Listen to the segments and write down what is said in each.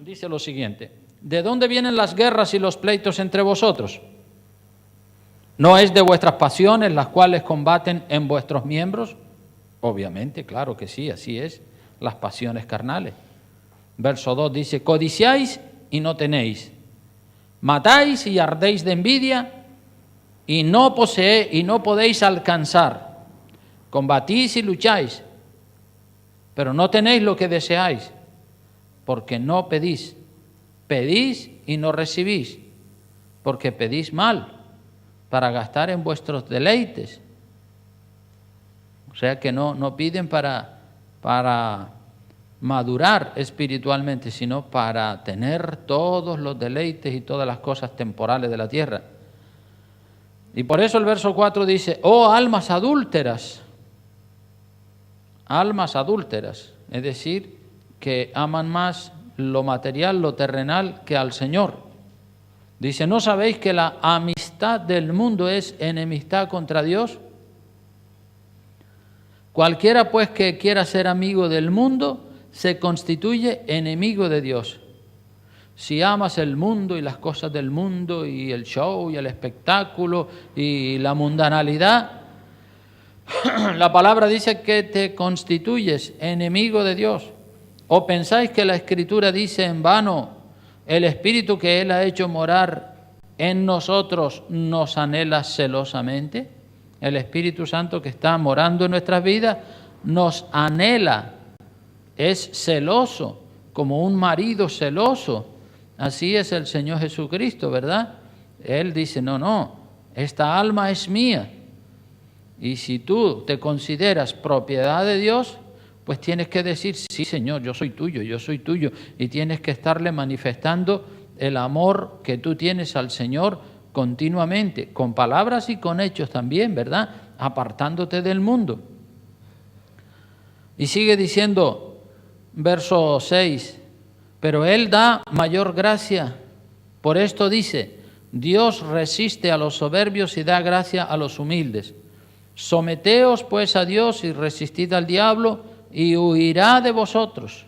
dice lo siguiente: ¿de dónde vienen las guerras y los pleitos entre vosotros? ¿No es de vuestras pasiones las cuales combaten en vuestros miembros? Obviamente, claro que sí, así es, las pasiones carnales. Verso 2 dice: codiciáis y no tenéis, matáis y ardéis de envidia y no podéis alcanzar, combatís y lucháis, pero no tenéis lo que deseáis, porque no pedís. Pedís y no recibís, porque pedís mal, para gastar en vuestros deleites. O sea que no piden para madurar espiritualmente, sino para tener todos los deleites y todas las cosas temporales de la tierra. Y por eso el verso 4 dice: oh almas adúlteras, es decir, que aman más lo material, lo terrenal, que al Señor. Dice: ¿no sabéis que la amistad del mundo es enemistad contra Dios? Cualquiera pues que quiera ser amigo del mundo se constituye enemigo de Dios. Si amas el mundo y las cosas del mundo y el show y el espectáculo y la mundanalidad, la palabra dice que te constituyes enemigo de Dios. ¿O pensáis que la Escritura dice en vano: el Espíritu que Él ha hecho morar en nosotros nos anhela celosamente? El Espíritu Santo que está morando en nuestras vidas nos anhela, es celoso, como un marido celoso. Así es el Señor Jesucristo, ¿verdad? Él dice: no, esta alma es mía. Y si tú te consideras propiedad de Dios, pues tienes que decir: sí, Señor, yo soy tuyo. Y tienes que estarle manifestando el amor que tú tienes al Señor continuamente, con palabras y con hechos también, ¿verdad? Apartándote del mundo. Y sigue diciendo, verso 6, pero Él da mayor gracia. Por esto dice: Dios resiste a los soberbios y da gracia a los humildes. Someteos pues a Dios y resistid al diablo y huirá de vosotros.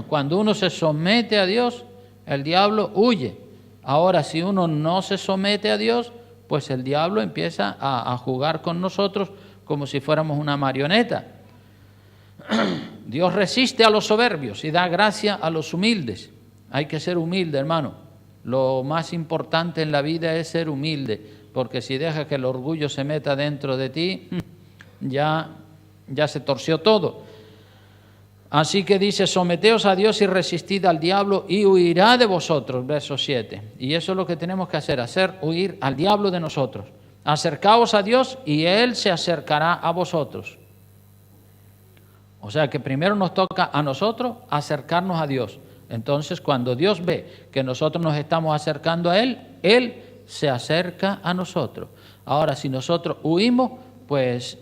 Cuando uno se somete a Dios, el diablo huye. Ahora, si uno no se somete a Dios, pues el diablo empieza a jugar con nosotros como si fuéramos una marioneta. Dios resiste a los soberbios y da gracia a los humildes. Hay que ser humilde, hermano. Lo más importante en la vida es ser humilde, porque si dejas que el orgullo se meta dentro de ti, ya se torció todo. Así que dice: someteos a Dios y resistid al diablo y huirá de vosotros, verso 7. Y eso es lo que tenemos que hacer huir al diablo de nosotros. Acercaos a Dios y Él se acercará a vosotros. O sea que primero nos toca a nosotros acercarnos a Dios. Entonces, cuando Dios ve que nosotros nos estamos acercando a Él, Él se acerca a nosotros. Ahora, si nosotros huimos, pues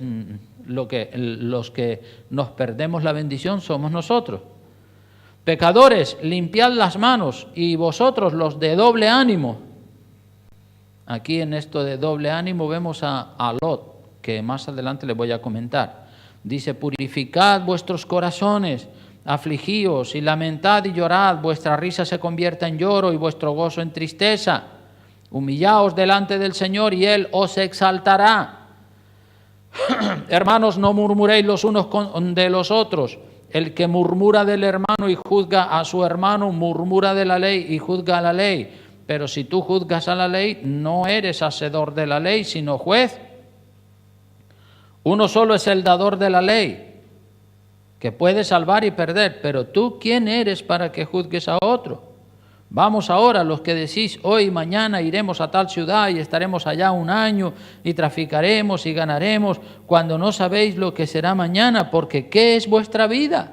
los que nos perdemos la bendición somos nosotros. Pecadores, limpiad las manos, y vosotros los de doble ánimo. Aquí en esto de doble ánimo vemos a Lot, que más adelante les voy a comentar. Dice: purificad vuestros corazones, afligíos y lamentad y llorad, vuestra risa se convierta en lloro y vuestro gozo en tristeza. Humillaos delante del Señor y Él os exaltará. Hermanos, no murmuréis los unos de los otros. El que murmura del hermano y juzga a su hermano, murmura de la ley y juzga a la ley. Pero si tú juzgas a la ley, no eres hacedor de la ley, sino juez. Uno solo es el dador de la ley, que puede salvar y perder. Pero tú, ¿quién eres para que juzgues a otro? Vamos ahora, los que decís: hoy y mañana iremos a tal ciudad y estaremos allá un año y traficaremos y ganaremos, cuando no sabéis lo que será mañana, porque ¿qué es vuestra vida?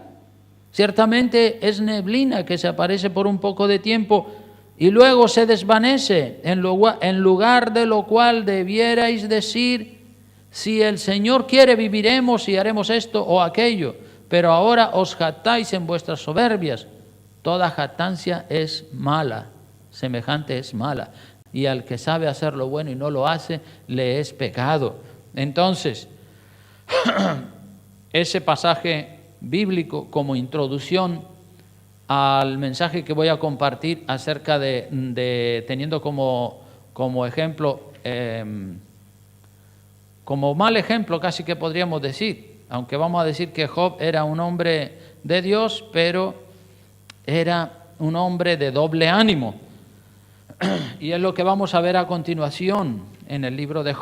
Ciertamente es neblina que se aparece por un poco de tiempo y luego se desvanece, en lugar de lo cual debierais decir: si el Señor quiere, viviremos y haremos esto o aquello. Pero ahora os jactáis en vuestras soberbias. Toda jactancia es mala, semejante es mala. Y al que sabe hacer lo bueno y no lo hace, le es pecado. Entonces, ese pasaje bíblico como introducción al mensaje que voy a compartir acerca de teniendo como ejemplo, como mal ejemplo casi que podríamos decir, aunque vamos a decir que Job era un hombre de Dios, pero era un hombre de doble ánimo. Y es lo que vamos a ver a continuación en el libro de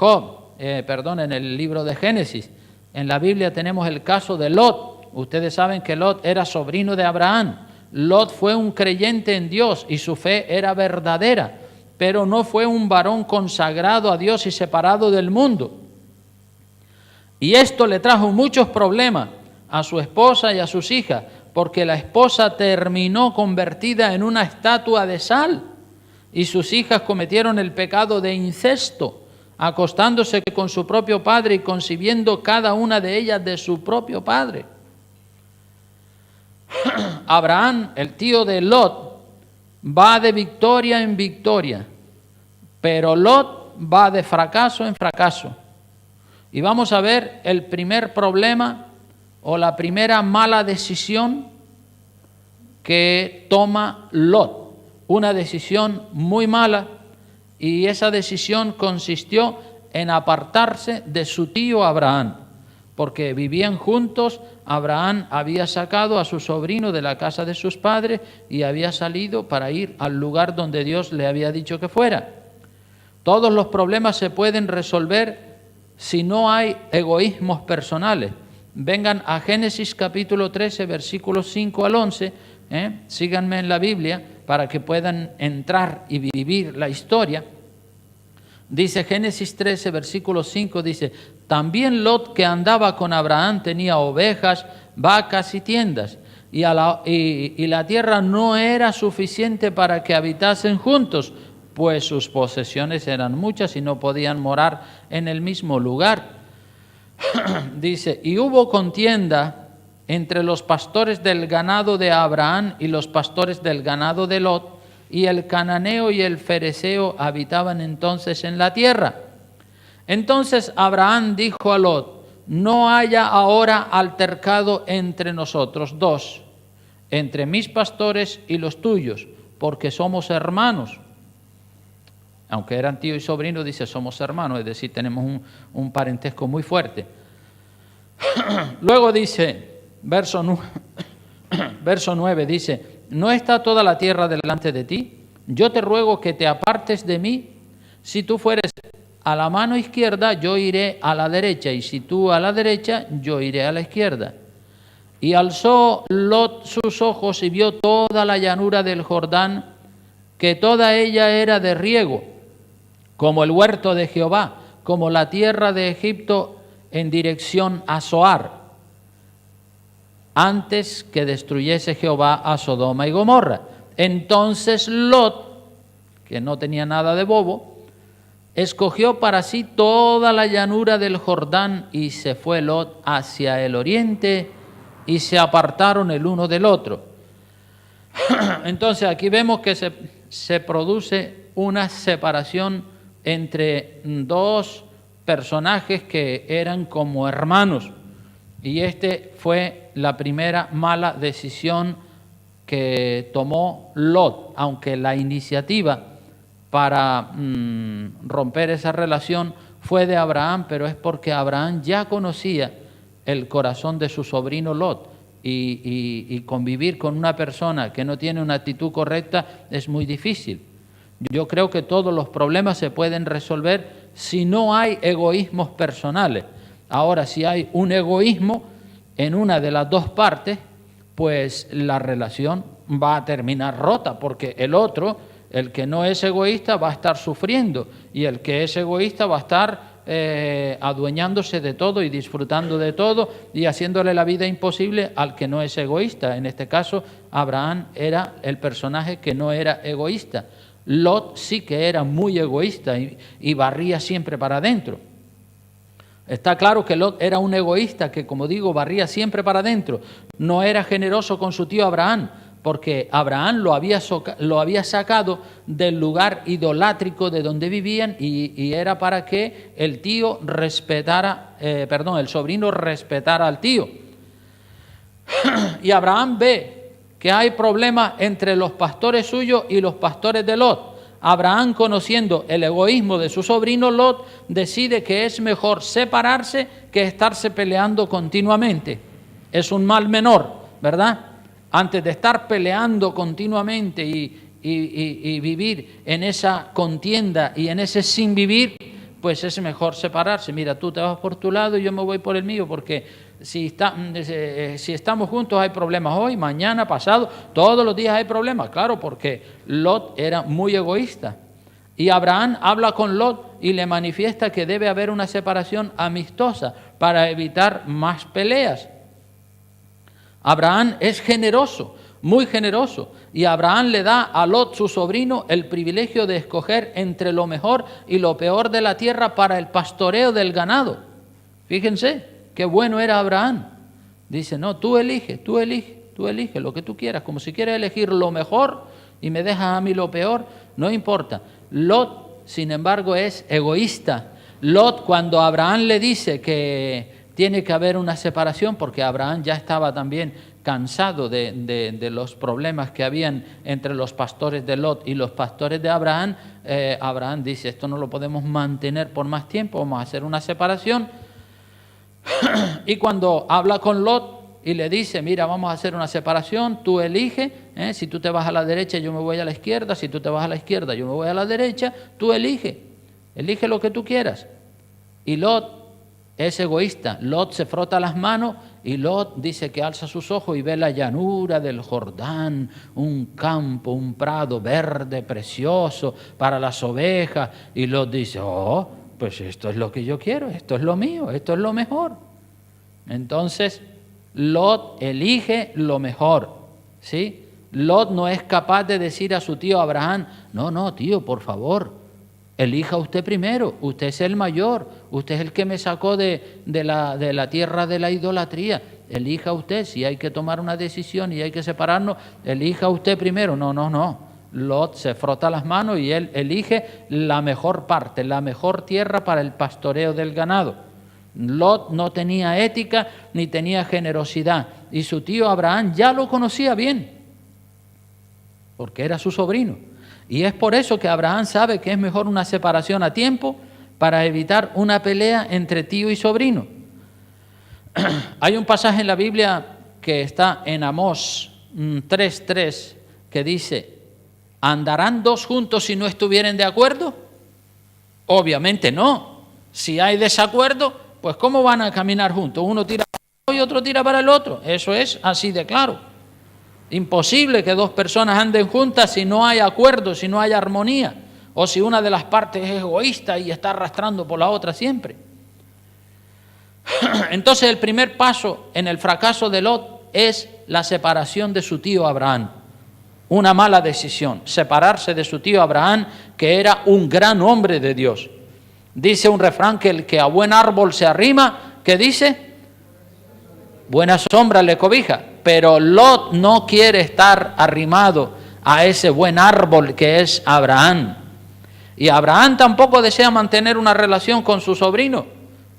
en el libro de Génesis. En la Biblia tenemos el caso de Lot. Ustedes saben que Lot era sobrino de Abraham. Lot fue un creyente en Dios y su fe era verdadera, pero no fue un varón consagrado a Dios y separado del mundo. Y esto le trajo muchos problemas a su esposa y a sus hijas, porque la esposa terminó convertida en una estatua de sal y sus hijas cometieron el pecado de incesto, acostándose con su propio padre y concibiendo cada una de ellas de su propio padre. Abraham, el tío de Lot, va de victoria en victoria, pero Lot va de fracaso en fracaso. Y vamos a ver el primer problema o la primera mala decisión que toma Lot. Una decisión muy mala, y esa decisión consistió en apartarse de su tío Abraham, porque vivían juntos. Abraham había sacado a su sobrino de la casa de sus padres y había salido para ir al lugar donde Dios le había dicho que fuera. Todos los problemas se pueden resolver si no hay egoísmos personales. Vengan a Génesis capítulo 13, versículos 5 al 11, síganme en la Biblia para que puedan entrar y vivir la historia. Dice Génesis 13, versículo 5, dice: también Lot, que andaba con Abraham, tenía ovejas, vacas y tiendas, y la tierra no era suficiente para que habitasen juntos, pues sus posesiones eran muchas y no podían morar en el mismo lugar. Dice: y hubo contienda entre los pastores del ganado de Abraham y los pastores del ganado de Lot, y el cananeo y el fereceo habitaban entonces en la tierra. Entonces Abraham dijo a Lot: no haya ahora altercado entre nosotros dos, entre mis pastores y los tuyos, porque somos hermanos. Aunque eran tío y sobrino, dice somos hermanos, es decir, tenemos un parentesco muy fuerte. Luego dice, verso 9, dice: ¿no está toda la tierra delante de ti? Yo te ruego que te apartes de mí. Si tú fueres a la mano izquierda, yo iré a la derecha, y si tú a la derecha, yo iré a la izquierda. Y alzó Lot sus ojos y vio toda la llanura del Jordán, que toda ella era de riego, como el huerto de Jehová, como la tierra de Egipto en dirección a Zoar, antes que destruyese Jehová a Sodoma y Gomorra. Entonces Lot, que no tenía nada de bobo, escogió para sí toda la llanura del Jordán, y se fue Lot hacia el oriente, y se apartaron el uno del otro. Entonces aquí vemos que se produce una separación entre dos personajes que eran como hermanos, y fue la primera mala decisión que tomó Lot, aunque la iniciativa para romper esa relación fue de Abraham, pero es porque Abraham ya conocía el corazón de su sobrino Lot, y convivir con una persona que no tiene una actitud correcta es muy difícil. Yo creo que todos los problemas se pueden resolver si no hay egoísmos personales. Ahora, si hay un egoísmo en una de las dos partes, pues la relación va a terminar rota, porque el otro, el que no es egoísta, va a estar sufriendo, y el que es egoísta va a estar adueñándose de todo y disfrutando de todo y haciéndole la vida imposible al que no es egoísta. En este caso, Abraham era el personaje que no era egoísta. Lot sí que era muy egoísta y barría siempre para adentro. Está claro que Lot era un egoísta que, como digo, barría siempre para adentro. No era generoso con su tío Abraham, porque Abraham lo había sacado del lugar idolátrico de donde vivían, y era para que el tío el sobrino respetara al tío. Y Abraham ve que hay problemas entre los pastores suyos y los pastores de Lot. Abraham, conociendo el egoísmo de su sobrino Lot, decide que es mejor separarse que estarse peleando continuamente. Es un mal menor, ¿verdad? Antes de estar peleando continuamente y vivir en esa contienda y en ese sin vivir, pues es mejor separarse. Mira, tú te vas por tu lado y yo me voy por el mío, porque si estamos juntos hay problemas hoy, mañana, pasado, todos los días hay problemas. Claro, porque Lot era muy egoísta. Y Abraham habla con Lot y le manifiesta que debe haber una separación amistosa para evitar más peleas. Abraham es generoso, muy generoso, y Abraham le da a Lot, su sobrino, el privilegio de escoger entre lo mejor y lo peor de la tierra para el pastoreo del ganado. Fíjense, qué bueno era Abraham. Dice, no, tú eliges lo que tú quieras, como si quieres elegir lo mejor y me dejas a mí lo peor, no importa. Lot, sin embargo, es egoísta. Lot, cuando Abraham le dice que tiene que haber una separación, porque Abraham ya estaba también cansado de los problemas que habían entre los pastores de Lot y los pastores de Abraham, Abraham dice, esto no lo podemos mantener por más tiempo, vamos a hacer una separación. Y cuando habla con Lot y le dice, mira, vamos a hacer una separación, tú eliges, si tú te vas a la derecha yo me voy a la izquierda, si tú te vas a la izquierda yo me voy a la derecha, tú elige lo que tú quieras. Y Lot es egoísta. Lot se frota las manos y Lot dice que alza sus ojos y ve la llanura del Jordán, un campo, un prado verde, precioso para las ovejas. Y Lot dice, oh, pues esto es lo que yo quiero, esto es lo mío, esto es lo mejor. Entonces, Lot elige lo mejor, ¿sí? Lot no es capaz de decir a su tío Abraham, no, tío, por favor, elija usted primero, usted es el mayor, usted es el que me sacó de la tierra de la idolatría, elija usted, si hay que tomar una decisión y hay que separarnos, elija usted primero. No. Lot se frota las manos y él elige la mejor parte, la mejor tierra para el pastoreo del ganado. Lot no tenía ética ni tenía generosidad y su tío Abraham ya lo conocía bien, porque era su sobrino. Y es por eso que Abraham sabe que es mejor una separación a tiempo para evitar una pelea entre tío y sobrino. Hay un pasaje en la Biblia que está en Amós 3:3 que dice, ¿andarán dos juntos si no estuvieren de acuerdo? Obviamente no. Si hay desacuerdo, pues ¿cómo van a caminar juntos? Uno tira para un lado y otro tira para el otro. Eso es así de claro. Imposible que dos personas anden juntas si no hay acuerdo, si no hay armonía, o si una de las partes es egoísta y está arrastrando por la otra siempre. Entonces el primer paso en el fracaso de Lot es la separación de su tío Abraham. Una mala decisión, separarse de su tío Abraham, que era un gran hombre de Dios. Dice un refrán que el que a buen árbol se arrima, ¿qué dice? Buena sombra le cobija. Pero Lot no quiere estar arrimado a ese buen árbol que es Abraham. Y Abraham tampoco desea mantener una relación con su sobrino,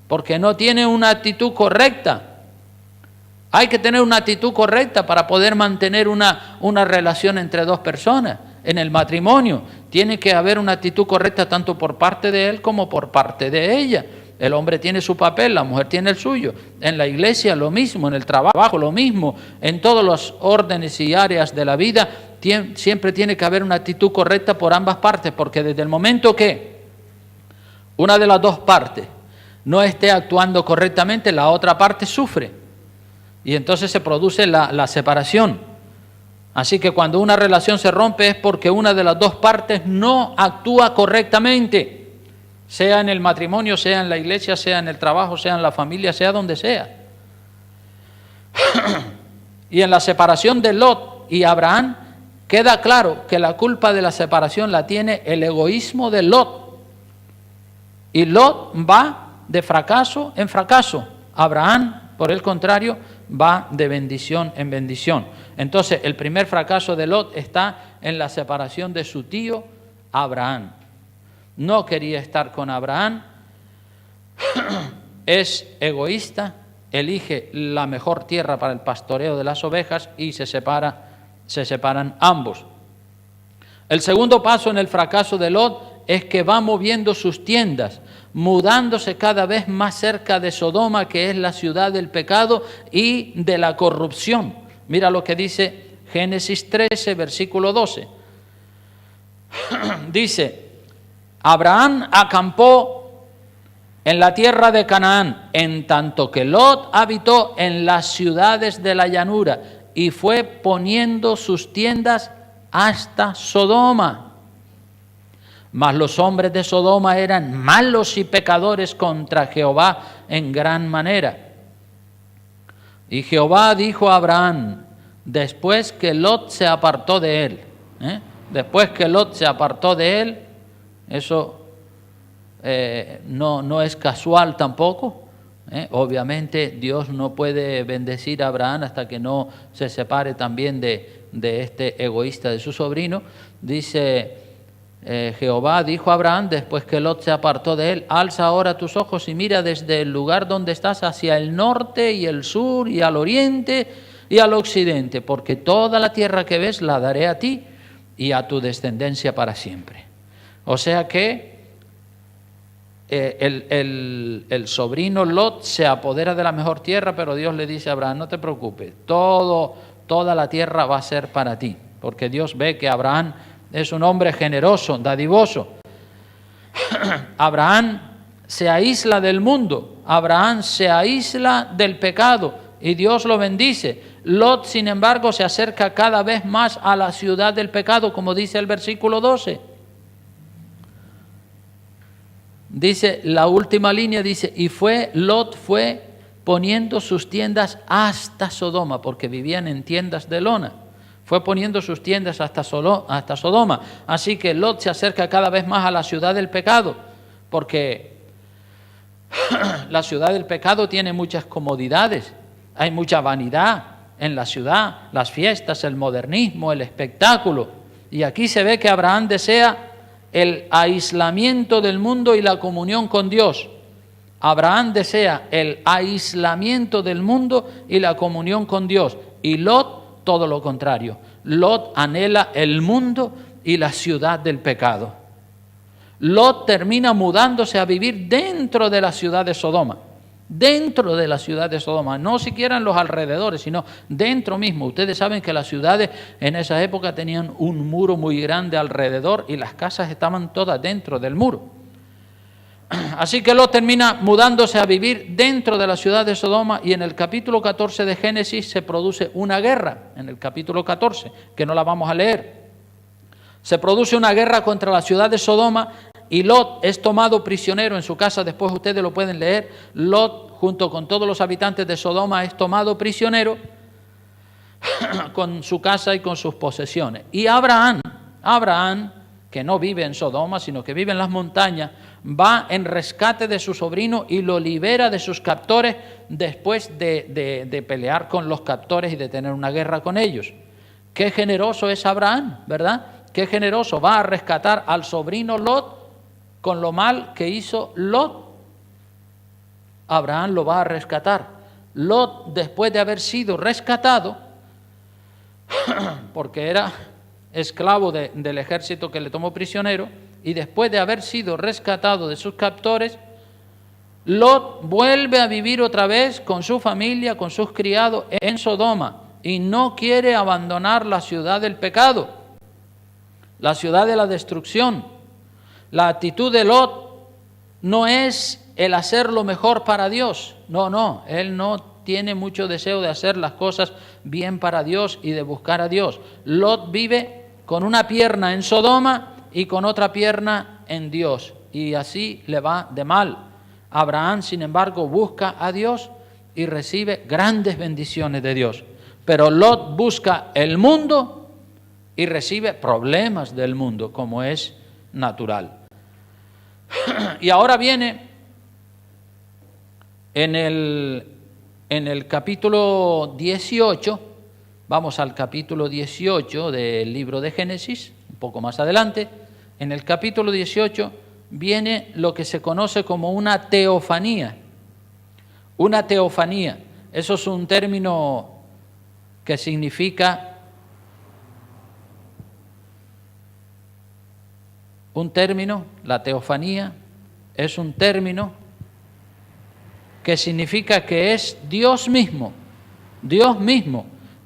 porque no tiene una actitud correcta. Hay que tener una actitud correcta para poder mantener una relación entre dos personas. En el matrimonio tiene que haber una actitud correcta tanto por parte de él como por parte de ella. El hombre tiene su papel, la mujer tiene el suyo. En la iglesia lo mismo, en el trabajo lo mismo, en todos los órdenes y áreas de la vida siempre tiene que haber una actitud correcta por ambas partes, porque desde el momento que una de las dos partes no esté actuando correctamente, la otra parte sufre y entonces se produce la separación. Así que cuando una relación se rompe es porque una de las dos partes no actúa correctamente. Sea en el matrimonio, sea en la iglesia, sea en el trabajo, sea en la familia, sea donde sea. Y en la separación de Lot y Abraham queda claro que la culpa de la separación la tiene el egoísmo de Lot. Y Lot va de fracaso en fracaso. Abraham, por el contrario, va de bendición en bendición. Entonces, el primer fracaso de Lot está en la separación de su tío Abraham. No quería estar con Abraham, es egoísta, elige la mejor tierra para el pastoreo de las ovejas y se separa se separan ambos. El segundo paso en el fracaso de Lot es que va moviendo sus tiendas, mudándose cada vez más cerca de Sodoma, que es la ciudad del pecado y de la corrupción. Mira lo que dice Génesis 13, versículo 12. Dice, Abraham acampó en la tierra de Canaán, en tanto que Lot habitó en las ciudades de la llanura, y fue poniendo sus tiendas hasta Sodoma. Mas los hombres de Sodoma eran malos y pecadores contra Jehová en gran manera. Y Jehová dijo a Abraham, después que Lot se apartó de él, después que Lot se apartó de él, eso no es casual tampoco. Obviamente Dios no puede bendecir a Abraham hasta que no se separe también de este egoísta de su sobrino. Dice, Jehová dijo a Abraham, después que Lot se apartó de él, alza ahora tus ojos y mira desde el lugar donde estás hacia el norte y el sur y al oriente y al occidente, porque toda la tierra que ves la daré a ti y a tu descendencia para siempre. O sea que el sobrino Lot se apodera de la mejor tierra, pero Dios le dice a Abraham, no te preocupes, toda la tierra va a ser para ti, porque Dios ve que Abraham es un hombre generoso, dadivoso. Abraham se aísla del mundo, Abraham se aísla del pecado y Dios lo bendice. Lot, sin embargo, se acerca cada vez más a la ciudad del pecado, como dice el versículo 12. Dice, la última línea dice, y Lot fue poniendo sus tiendas hasta Sodoma, porque vivían en tiendas de lona. Fue poniendo sus tiendas hasta Sodoma. Así que Lot se acerca cada vez más a la ciudad del pecado, porque la ciudad del pecado tiene muchas comodidades, hay mucha vanidad en la ciudad, las fiestas, el modernismo, el espectáculo. Y aquí se ve que Abraham desea el aislamiento del mundo y la comunión con Dios. Abraham desea el aislamiento del mundo y la comunión con Dios. Y Lot, todo lo contrario. Lot anhela el mundo y la ciudad del pecado. Lot termina mudándose a vivir dentro de la ciudad de Sodoma. Dentro de la ciudad de Sodoma, no siquiera en los alrededores, sino dentro mismo. Ustedes saben que las ciudades en esa época tenían un muro muy grande alrededor y las casas estaban todas dentro del muro. Así que Lot termina mudándose a vivir dentro de la ciudad de Sodoma, y en el capítulo 14 de Génesis se produce una guerra, en el capítulo 14, que no la vamos a leer. Se produce una guerra contra la ciudad de Sodoma y Lot es tomado prisionero en su casa. Después ustedes lo pueden leer. Lot, junto con todos los habitantes de Sodoma, es tomado prisionero con su casa y con sus posesiones. Y Abraham, que no vive en Sodoma, sino que vive en las montañas, va en rescate de su sobrino y lo libera de sus captores después de pelear con los captores y de tener una guerra con ellos. Qué generoso es Abraham, ¿verdad? Qué generoso, va a rescatar al sobrino Lot con lo mal que hizo Lot. Abraham lo va a rescatar. Lot, después de haber sido rescatado, porque era esclavo del ejército que le tomó prisionero, y después de haber sido rescatado de sus captores, Lot vuelve a vivir otra vez con su familia, con sus criados en Sodoma, y no quiere abandonar la ciudad del pecado, la ciudad de la destrucción. La actitud de Lot no es el hacer lo mejor para Dios. No, él no tiene mucho deseo de hacer las cosas bien para Dios y de buscar a Dios. Lot vive con una pierna en Sodoma y con otra pierna en Dios, y así le va de mal. Abraham, sin embargo, busca a Dios y recibe grandes bendiciones de Dios. Pero Lot busca el mundo y recibe problemas del mundo, como es natural. Y ahora viene en el capítulo 18, vamos al capítulo 18 del libro de Génesis, un poco más adelante. En el capítulo 18 viene lo que se conoce como una teofanía. Una teofanía, eso es un término que significa un término, la teofanía, es un término que significa que es Dios mismo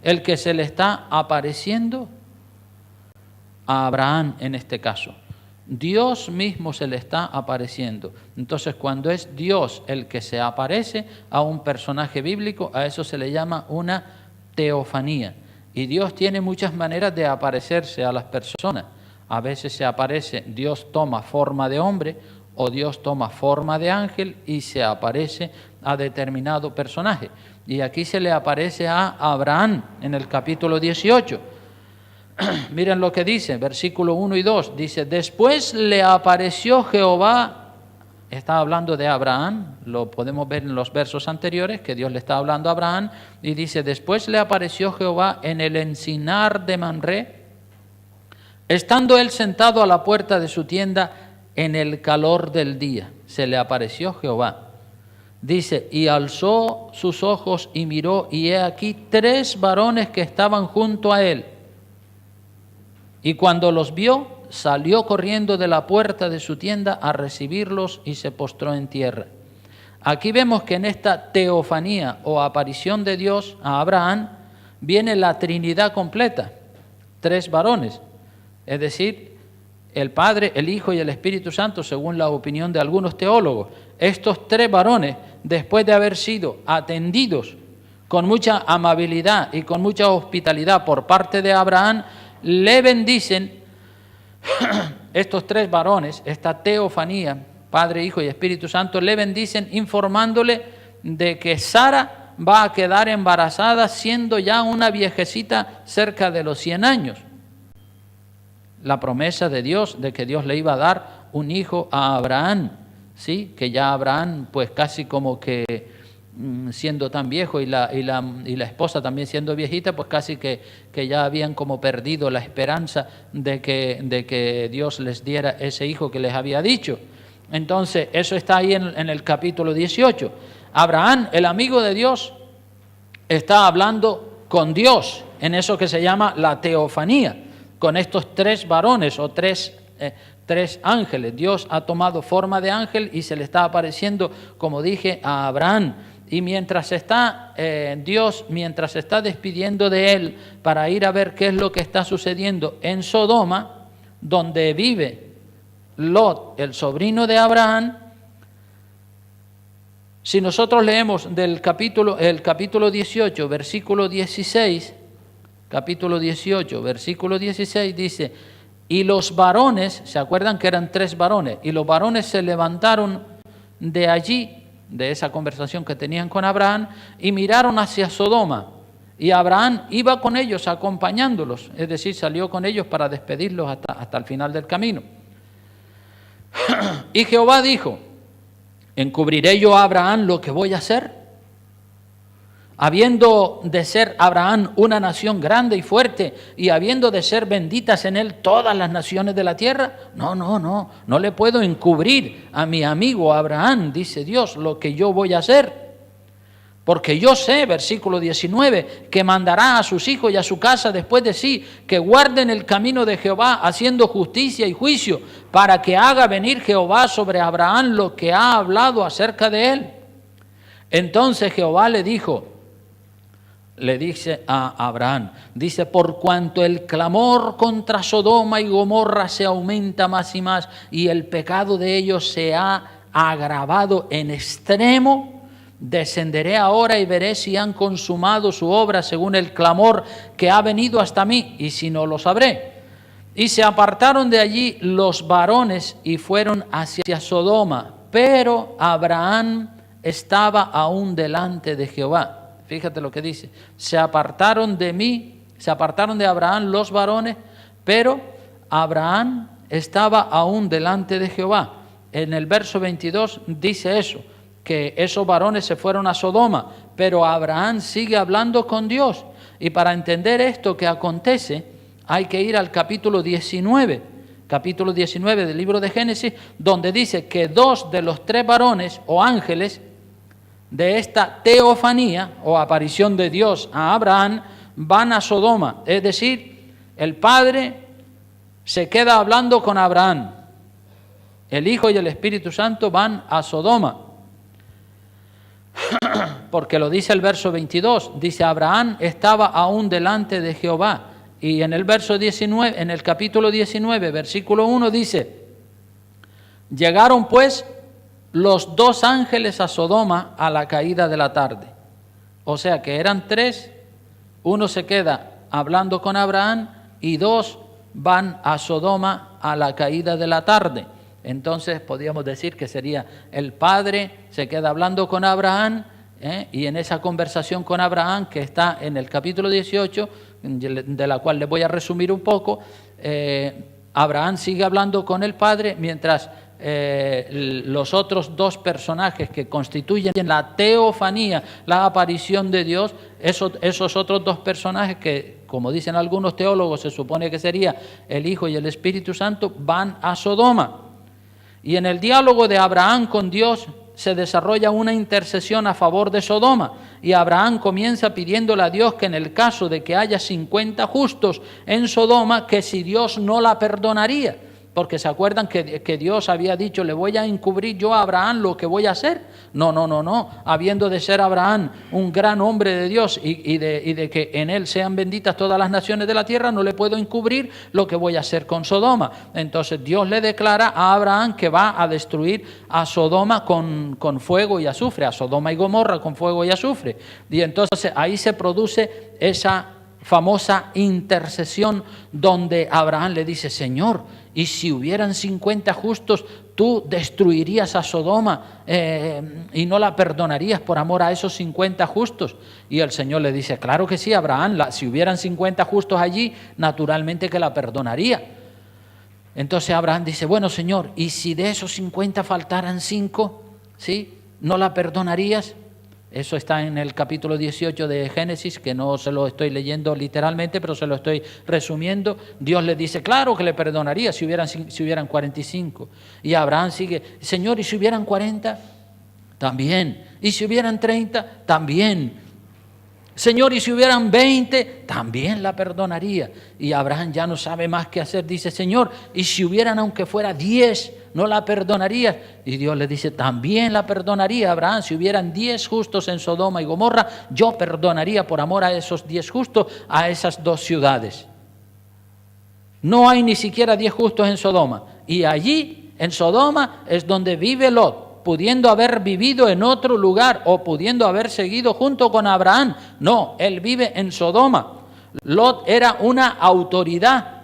el que se le está apareciendo a Abraham en este caso. Dios mismo se le está apareciendo. Entonces, cuando es Dios el que se aparece a un personaje bíblico, a eso se le llama una teofanía. Y Dios tiene muchas maneras de aparecerse a las personas. A veces se aparece, Dios toma forma de hombre o Dios toma forma de ángel y se aparece a determinado personaje. Y aquí se le aparece a Abraham en el capítulo 18. Miren lo que dice, versículo 1 y 2. Dice, después le apareció Jehová, está hablando de Abraham, lo podemos ver en los versos anteriores, que Dios le está hablando a Abraham, y dice, después le apareció Jehová en el encinar de Mamré, estando él sentado a la puerta de su tienda en el calor del día. Se le apareció Jehová. Dice, y alzó sus ojos y miró, y he aquí 3 varones que estaban junto a él. Y cuando los vio, salió corriendo de la puerta de su tienda a recibirlos y se postró en tierra. Aquí vemos que en esta teofanía o aparición de Dios a Abraham viene la Trinidad completa, 3 varones, es decir, el Padre, el Hijo y el Espíritu Santo, según la opinión de algunos teólogos. Estos 3 varones, después de haber sido atendidos con mucha amabilidad y con mucha hospitalidad por parte de Abraham, le bendicen. Estos 3 varones, esta teofanía, Padre, Hijo y Espíritu Santo, le bendicen informándole de que Sara va a quedar embarazada siendo ya una viejecita cerca de los 100 años. La promesa de Dios de que Dios le iba a dar un hijo a Abraham, ¿sí? Que ya Abraham pues casi como que siendo tan viejo y la esposa también siendo viejita, pues casi que ya habían como perdido la esperanza de que Dios les diera ese hijo que les había dicho. Entonces, eso está ahí en el capítulo 18. Abraham, el amigo de Dios, está hablando con Dios en eso que se llama la teofanía, con estos 3 varones o tres ángeles. Dios ha tomado forma de ángel y se le está apareciendo, como dije, a Abraham. Y mientras está mientras se está despidiendo de él para ir a ver qué es lo que está sucediendo en Sodoma, donde vive Lot, el sobrino de Abraham, si nosotros leemos el capítulo 18, versículo 16, capítulo 18, versículo 16, dice, y los varones, ¿se acuerdan que eran 3 varones? Y los varones se levantaron de allí, de esa conversación que tenían con Abraham, y miraron hacia Sodoma. Y Abraham iba con ellos, acompañándolos, es decir, salió con ellos para despedirlos hasta el final del camino. Y Jehová dijo, ¿encubriré yo a Abraham lo que voy a hacer? Habiendo de ser Abraham una nación grande y fuerte, y habiendo de ser benditas en él todas las naciones de la tierra. No le puedo encubrir a mi amigo Abraham, dice Dios, lo que yo voy a hacer. Porque yo sé, versículo 19, que mandará a sus hijos y a su casa después de sí, que guarden el camino de Jehová, haciendo justicia y juicio, para que haga venir Jehová sobre Abraham lo que ha hablado acerca de él. Entonces Jehová le dice a Abraham, dice, por cuanto el clamor contra Sodoma y Gomorra se aumenta más y más, y el pecado de ellos se ha agravado en extremo, descenderé ahora y veré si han consumado su obra según el clamor que ha venido hasta mí, y si no lo sabré. Y se apartaron de allí los varones y fueron hacia Sodoma, pero Abraham estaba aún delante de Jehová. Fíjate lo que dice, se apartaron de Abraham los varones, pero Abraham estaba aún delante de Jehová. En el verso 22 dice eso, que esos varones se fueron a Sodoma, pero Abraham sigue hablando con Dios. Y para entender esto que acontece, hay que ir al capítulo 19 del libro de Génesis, donde dice que 2 de los 3 varones o ángeles de esta teofanía o aparición de Dios a Abraham van a Sodoma. Es decir, el Padre se queda hablando con Abraham el Hijo y el Espíritu Santo van a Sodoma. Porque lo dice el verso 22, dice Abraham estaba aún delante de Jehová. Y en el verso 19, en el capítulo 19, versículo 1 dice, llegaron pues los dos ángeles a Sodoma a la caída de la tarde. O sea que eran tres, uno se queda hablando con Abraham y dos van a Sodoma a la caída de la tarde. Entonces podríamos decir que sería el padre se queda hablando con Abraham, y en esa conversación con Abraham que está en el capítulo 18, de la cual les voy a resumir un poco, Abraham sigue hablando con el padre mientras los otros dos personajes que constituyen la teofanía, la aparición de Dios, esos otros dos personajes que, como dicen algunos teólogos, se supone que sería el Hijo y el Espíritu Santo, van a Sodoma. Y en el diálogo de Abraham con Dios se desarrolla una intercesión a favor de Sodoma, y Abraham comienza pidiéndole a Dios que en el caso de que haya 50 justos en Sodoma, que si Dios no la perdonaría, porque se acuerdan que Dios había dicho, le voy a encubrir yo a Abraham lo que voy a hacer. No, habiendo de ser Abraham un gran hombre de Dios y de que en él sean benditas todas las naciones de la tierra, no le puedo encubrir lo que voy a hacer con Sodoma. Entonces Dios le declara a Abraham que va a destruir a Sodoma con fuego y azufre, a Sodoma y Gomorra con fuego y azufre. Y entonces ahí se produce esa famosa intercesión donde Abraham le dice, Señor, y si hubieran 50 justos, tú destruirías a Sodoma y no la perdonarías por amor a esos 50 justos. Y el Señor le dice, claro que sí, Abraham, si hubieran 50 justos allí, naturalmente que la perdonaría. Entonces Abraham dice, bueno, Señor, ¿y si de esos 50 faltaran 5, ¿sí? ¿No la perdonarías? Eso está en el capítulo 18 de Génesis, que no se lo estoy leyendo literalmente, pero se lo estoy resumiendo. Dios le dice, claro que le perdonaría si hubieran 45. Y Abraham sigue, Señor, ¿y si hubieran 40? También. ¿Y si hubieran 30? También. Señor, ¿y si hubieran 20? También la perdonaría. Y Abraham ya no sabe más qué hacer. Dice, Señor, ¿y si hubieran aunque fuera 10? ¿No la perdonarías? Y Dios le dice, también la perdonaría, Abraham. Si hubieran 10 justos en Sodoma y Gomorra, yo perdonaría por amor a esos 10 justos a esas dos ciudades. No hay ni siquiera 10 justos en Sodoma. Y allí, en Sodoma, es donde vive Lot, pudiendo haber vivido en otro lugar o pudiendo haber seguido junto con Abraham. No, él vive en Sodoma. Lot era una autoridad.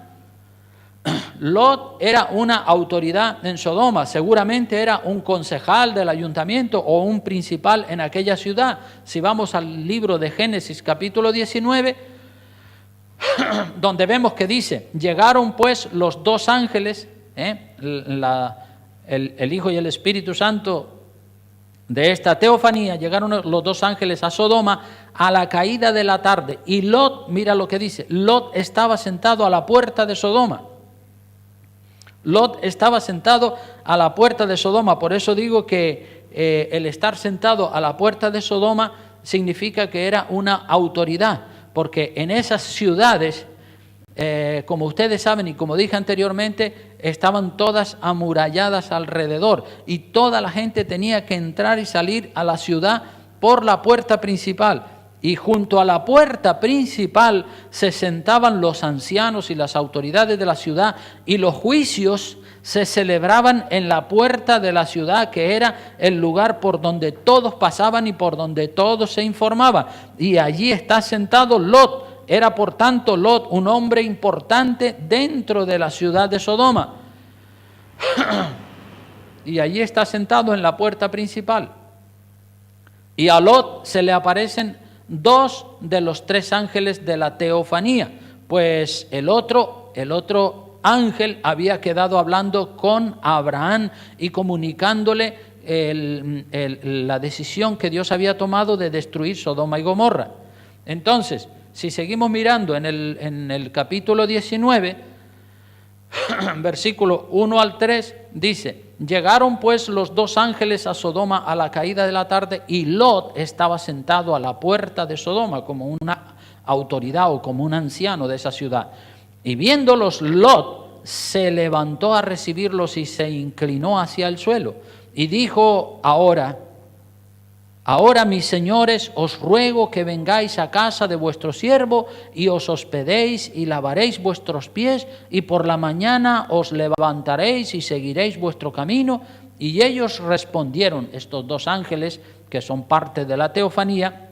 Lot era una autoridad en Sodoma, seguramente era un concejal del ayuntamiento o un principal en aquella ciudad. Si vamos al libro de Génesis capítulo 19, donde vemos que dice, llegaron pues los dos ángeles, el Hijo y el Espíritu Santo de esta teofanía, llegaron los dos ángeles a Sodoma a la caída de la tarde. Y Lot, mira lo que dice, Lot estaba sentado a la puerta de Sodoma. Lot estaba sentado a la puerta de Sodoma, por eso digo que el estar sentado a la puerta de Sodoma significa que era una autoridad, porque en esas ciudades, como ustedes saben y como dije anteriormente, estaban todas amuralladas alrededor y toda la gente tenía que entrar y salir a la ciudad por la puerta principal. Y junto a la puerta principal se sentaban los ancianos y las autoridades de la ciudad, y los juicios se celebraban en la puerta de la ciudad, que era el lugar por donde todos pasaban y por donde todos se informaban. Y allí está sentado Lot. Era por tanto Lot un hombre importante dentro de la ciudad de Sodoma. Y allí está sentado en la puerta principal. Y a Lot se le aparecen dos de los tres ángeles de la teofanía, pues el otro ángel había quedado hablando con Abraham y comunicándole la decisión que Dios había tomado de destruir Sodoma y Gomorra. Entonces, si seguimos mirando en el capítulo 19, versículo 1 al 3, dice, llegaron pues los dos ángeles a Sodoma a la caída de la tarde, y Lot estaba sentado a la puerta de Sodoma como una autoridad o como un anciano de esa ciudad. Y viéndolos Lot se levantó a recibirlos y se inclinó hacia el suelo. Y dijo: ahora, mis señores, os ruego que vengáis a casa de vuestro siervo y os hospedéis y lavaréis vuestros pies, y por la mañana os levantaréis y seguiréis vuestro camino. Y ellos respondieron, estos dos ángeles que son parte de la teofanía,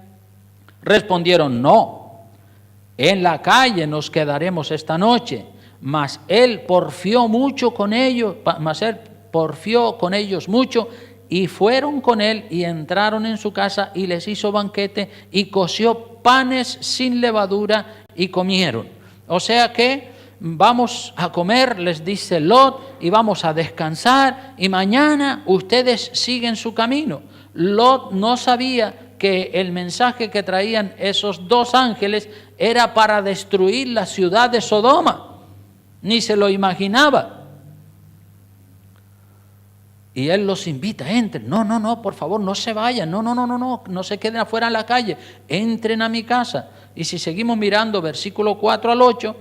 respondieron: no, en la calle nos quedaremos esta noche. Mas él porfió con ellos mucho, y fueron con él y entraron en su casa y les hizo banquete y coció panes sin levadura y comieron. O sea que vamos a comer, les dice Lot, y vamos a descansar, y mañana ustedes siguen su camino. Lot no sabía que el mensaje que traían esos dos ángeles era para destruir la ciudad de Sodoma. Ni se lo imaginaba. Y él los invita: entren. No, por favor, no se vayan. No se queden afuera en la calle. Entren a mi casa. Y si seguimos mirando versículo 4 al 8,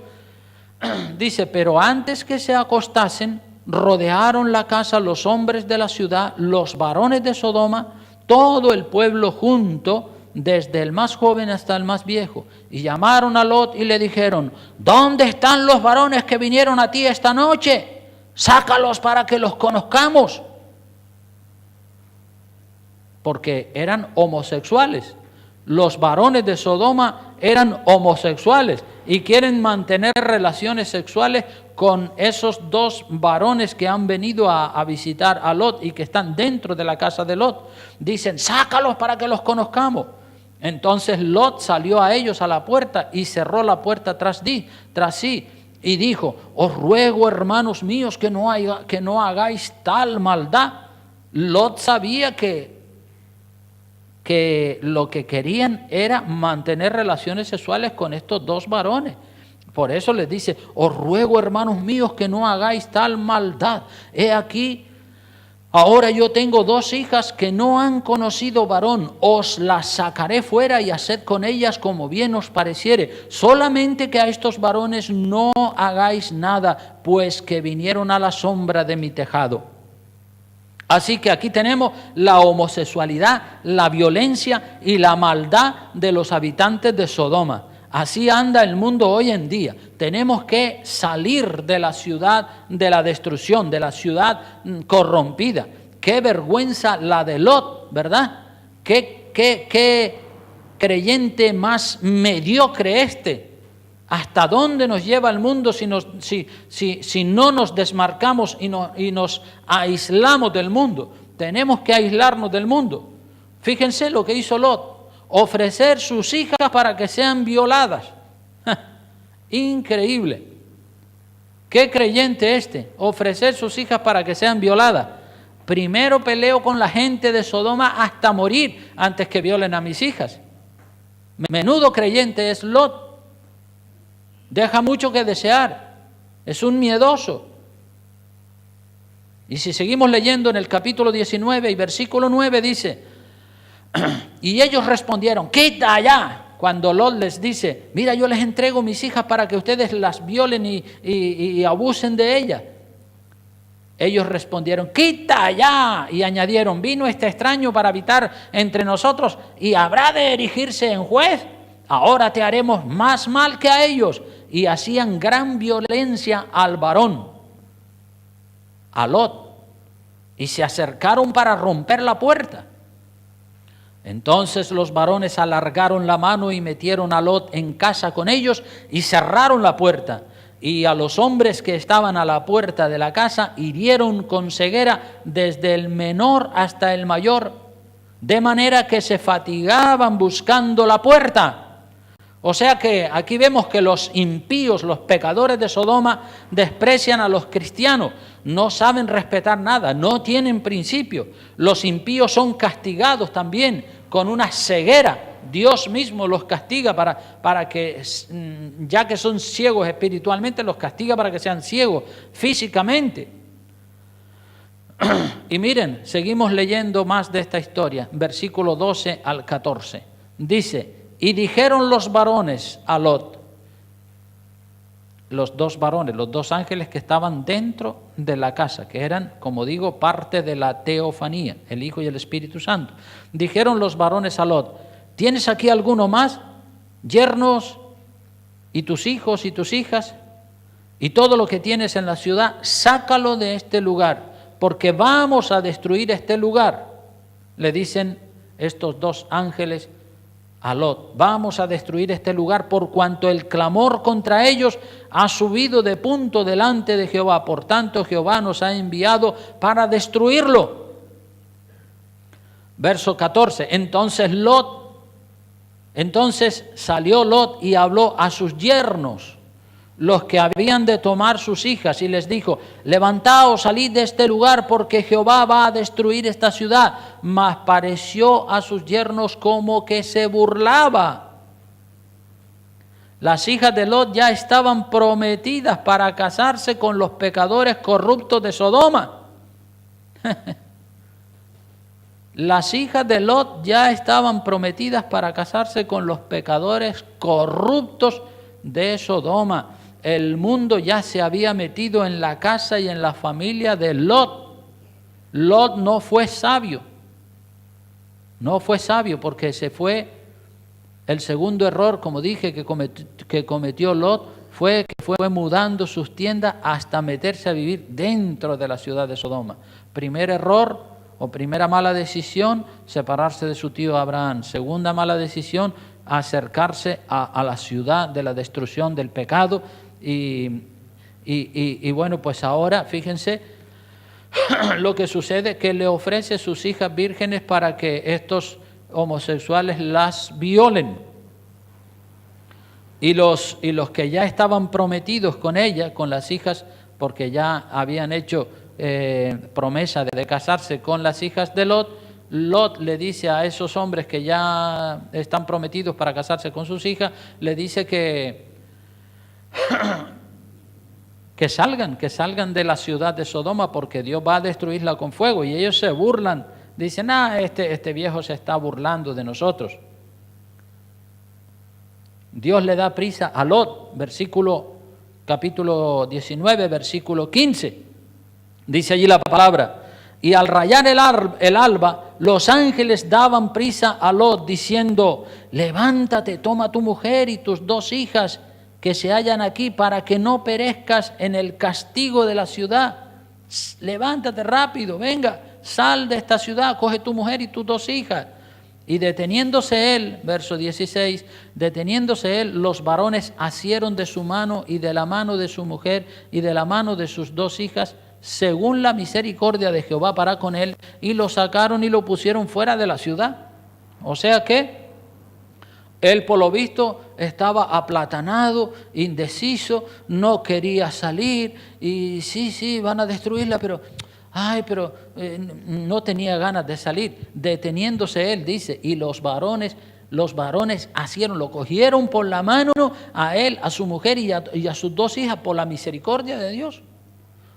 dice: pero antes que se acostasen, rodearon la casa los hombres de la ciudad, los varones de Sodoma, todo el pueblo junto, desde el más joven hasta el más viejo. Y llamaron a Lot y le dijeron: ¿dónde están los varones que vinieron a ti esta noche? Sácalos para que los conozcamos. Porque eran homosexuales. Los varones de Sodoma eran homosexuales y quieren mantener relaciones sexuales con esos dos varones que han venido a visitar a Lot y que están dentro de la casa de Lot. Dicen: sácalos para que los conozcamos. Entonces Lot salió a ellos a la puerta y cerró la puerta tras sí y dijo: os ruego, hermanos míos, que no hagáis tal maldad. Lot sabía que lo que querían era mantener relaciones sexuales con estos dos varones. Por eso les dice: os ruego, hermanos míos, que no hagáis tal maldad. He aquí, ahora yo tengo dos hijas que no han conocido varón. Os las sacaré fuera y haced con ellas como bien os pareciere. Solamente que a estos varones no hagáis nada, pues que vinieron a la sombra de mi tejado. Así que aquí tenemos la homosexualidad, la violencia y la maldad de los habitantes de Sodoma. Así anda el mundo hoy en día. Tenemos que salir de la ciudad de la destrucción, de la ciudad corrompida. Qué vergüenza la de Lot, ¿verdad? Qué creyente más mediocre este. ¿Hasta dónde nos lleva el mundo si no nos desmarcamos y nos aislamos del mundo? Tenemos que aislarnos del mundo. Fíjense lo que hizo Lot: ofrecer sus hijas para que sean violadas. Increíble. ¿Qué creyente este? Ofrecer sus hijas para que sean violadas. Primero peleo con la gente de Sodoma hasta morir antes que violen a mis hijas. Menudo creyente es Lot. Deja mucho que desear. Es un miedoso. Y si seguimos leyendo en el capítulo 19 y versículo 9 dice: y ellos respondieron: quita allá. Cuando Lot les dice: mira, yo les entrego mis hijas para que ustedes las violen y abusen de ellas. Ellos respondieron: quita allá. Y añadieron: vino este extraño para habitar entre nosotros y habrá de erigirse en juez. Ahora te haremos más mal que a ellos. Y hacían gran violencia al varón, a Lot, y se acercaron para romper la puerta. Entonces los varones alargaron la mano y metieron a Lot en casa con ellos y cerraron la puerta. Y a los hombres que estaban a la puerta de la casa hirieron con ceguera desde el menor hasta el mayor, de manera que se fatigaban buscando la puerta. O sea que aquí vemos que los impíos, los pecadores de Sodoma, desprecian a los cristianos, no saben respetar nada, no tienen principio. Los impíos son castigados también con una ceguera. Dios mismo los castiga para que, ya que son ciegos espiritualmente, los castiga para que sean ciegos físicamente. Y miren, seguimos leyendo más de esta historia, versículo 12 al 14. Dice: y dijeron los varones a Lot: los dos varones, los dos ángeles que estaban dentro de la casa, que eran, como digo, parte de la teofanía, el Hijo y el Espíritu Santo. Dijeron los varones a Lot: ¿tienes aquí alguno más? Yernos y tus hijos y tus hijas y todo lo que tienes en la ciudad, sácalo de este lugar, porque vamos a destruir este lugar. Le dicen estos dos ángeles a Lot: vamos a destruir este lugar por cuanto el clamor contra ellos ha subido de punto delante de Jehová. Por tanto, Jehová nos ha enviado para destruirlo. Verso 14. Entonces salió Lot y habló a sus yernos, los que habían de tomar sus hijas, y les dijo: levantaos, salid de este lugar, porque Jehová va a destruir esta ciudad. Mas pareció a sus yernos como que se burlaba. Las hijas de Lot ya estaban prometidas para casarse con los pecadores corruptos de Sodoma. Las hijas de Lot ya estaban prometidas para casarse con los pecadores corruptos de Sodoma. El mundo ya se había metido en la casa y en la familia de Lot. Lot no fue sabio. No fue sabio porque ese fue el segundo error, como dije, que cometió Lot, fue que fue mudando sus tiendas hasta meterse a vivir dentro de la ciudad de Sodoma. Primer error o primera mala decisión, separarse de su tío Abraham. Segunda mala decisión, acercarse a la ciudad de la destrucción del pecado. Y bueno, pues ahora, fíjense lo que sucede, que le ofrece sus hijas vírgenes para que estos homosexuales las violen. Y los que ya estaban prometidos con ella, con las hijas, porque ya habían hecho promesa de casarse con las hijas de Lot, Lot le dice a esos hombres que ya están prometidos para casarse con sus hijas, le dice que salgan de la ciudad de Sodoma, porque Dios va a destruirla con fuego. Y ellos se burlan, dicen: este viejo se está burlando de nosotros. Dios le da prisa a Lot, capítulo 19, versículo 15. Dice allí la palabra: y al rayar el alba, los ángeles daban prisa a Lot, diciendo: levántate, toma tu mujer y tus dos hijas que se hallan aquí, para que no perezcas en el castigo de la ciudad. Levántate rápido, venga, sal de esta ciudad, coge tu mujer y tus dos hijas. Y deteniéndose él, verso 16, deteniéndose él, los varones asieron de su mano y de la mano de su mujer y de la mano de sus dos hijas, según la misericordia de Jehová para con él, y lo sacaron y lo pusieron fuera de la ciudad. O sea que él, por lo visto, estaba aplatanado, indeciso, no quería salir, y sí, van a destruirla, pero no tenía ganas de salir. Deteniéndose él, dice, y los varones asieron, lo cogieron por la mano a él, a su mujer y a sus dos hijas, por la misericordia de Dios.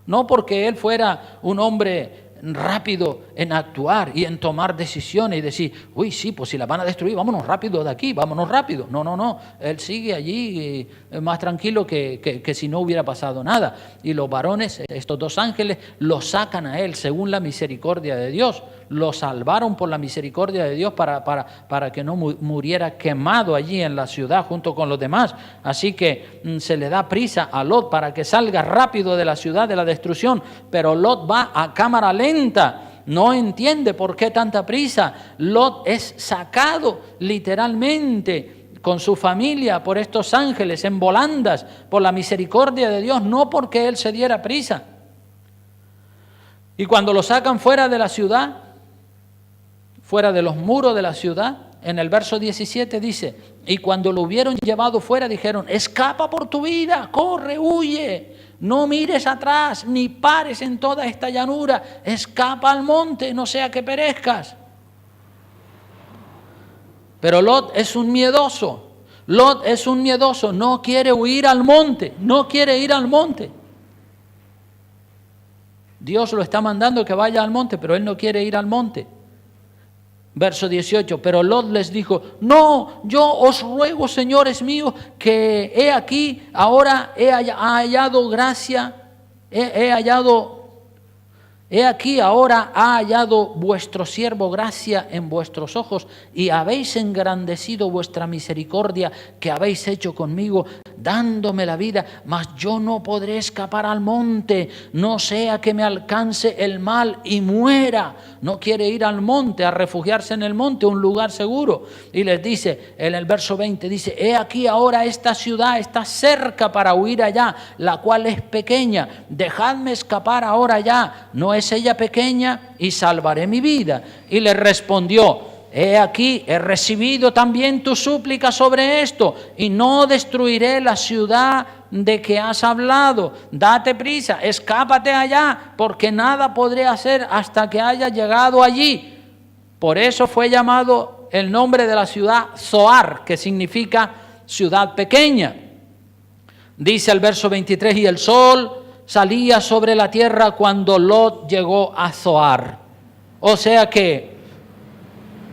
No porque él fuera un hombre rápido en actuar y en tomar decisiones y decir: uy, sí, pues si la van a destruir, vámonos rápido de aquí, vámonos rápido. No, él sigue allí más tranquilo que si no hubiera pasado nada. Y los varones, estos dos ángeles, lo sacan a él según la misericordia de Dios. Lo salvaron por la misericordia de Dios para que no muriera quemado allí en la ciudad junto con los demás. Así que se le da prisa a Lot para que salga rápido de la ciudad de la destrucción, pero Lot va a cámara lenta, no entiende por qué tanta prisa. Lot es sacado literalmente con su familia por estos ángeles en volandas, por la misericordia de Dios, no porque él se diera prisa. Y cuando lo sacan fuera de la ciudad, fuera de los muros de la ciudad, en el verso 17 dice: y cuando lo hubieron llevado fuera, dijeron: escapa por tu vida, corre, huye, no mires atrás, ni pares en toda esta llanura, escapa al monte, no sea que perezcas. Pero Lot es un miedoso, no quiere huir al monte, no quiere ir al monte. Dios lo está mandando que vaya al monte, pero él no quiere ir al monte. Verso 18, pero Lot les dijo, no, yo os ruego, señores míos, que he aquí, ahora he hallado gracia, he aquí ahora ha hallado vuestro siervo gracia en vuestros ojos y habéis engrandecido vuestra misericordia que habéis hecho conmigo, dándome la vida, mas yo no podré escapar al monte, no sea que me alcance el mal y muera. No quiere ir al monte, a refugiarse en el monte, un lugar seguro. Y les dice, en el verso 20, dice, he aquí ahora esta ciudad está cerca para huir allá, la cual es pequeña, dejadme escapar ahora ya, ¿no es ella pequeña? Y salvaré mi vida. Y le respondió, he aquí, he recibido también tu súplica sobre esto, y no destruiré la ciudad de que has hablado. Date prisa, escápate allá, porque nada podré hacer hasta que haya llegado allí. Por eso fue llamado el nombre de la ciudad Zoar, que significa ciudad pequeña. Dice el verso 23, y el sol salía sobre la tierra cuando Lot llegó a Zoar. O sea que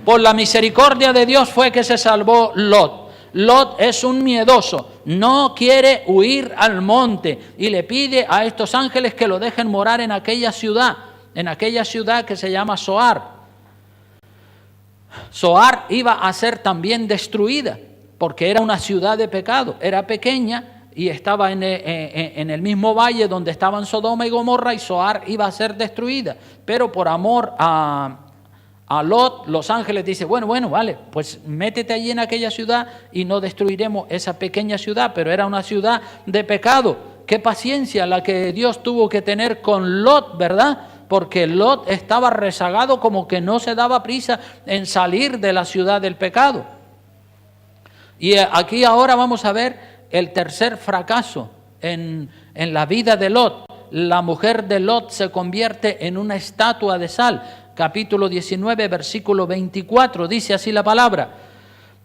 por la misericordia de Dios fue que se salvó Lot. Lot es un miedoso, no quiere huir al monte y le pide a estos ángeles que lo dejen morar en aquella ciudad que se llama Zoar. Zoar iba a ser también destruida porque era una ciudad de pecado, era pequeña y estaba en el mismo valle donde estaban Sodoma y Gomorra, y Zoar iba a ser destruida, pero por amor a Lot, los ángeles dicen, bueno, vale, pues métete allí en aquella ciudad y no destruiremos esa pequeña ciudad, pero era una ciudad de pecado. Qué paciencia la que Dios tuvo que tener con Lot, ¿verdad? Porque Lot estaba rezagado, como que no se daba prisa en salir de la ciudad del pecado. Y aquí ahora vamos a ver el tercer fracaso en la vida de Lot. La mujer de Lot se convierte en una estatua de sal. Capítulo 19, versículo 24, dice así la palabra.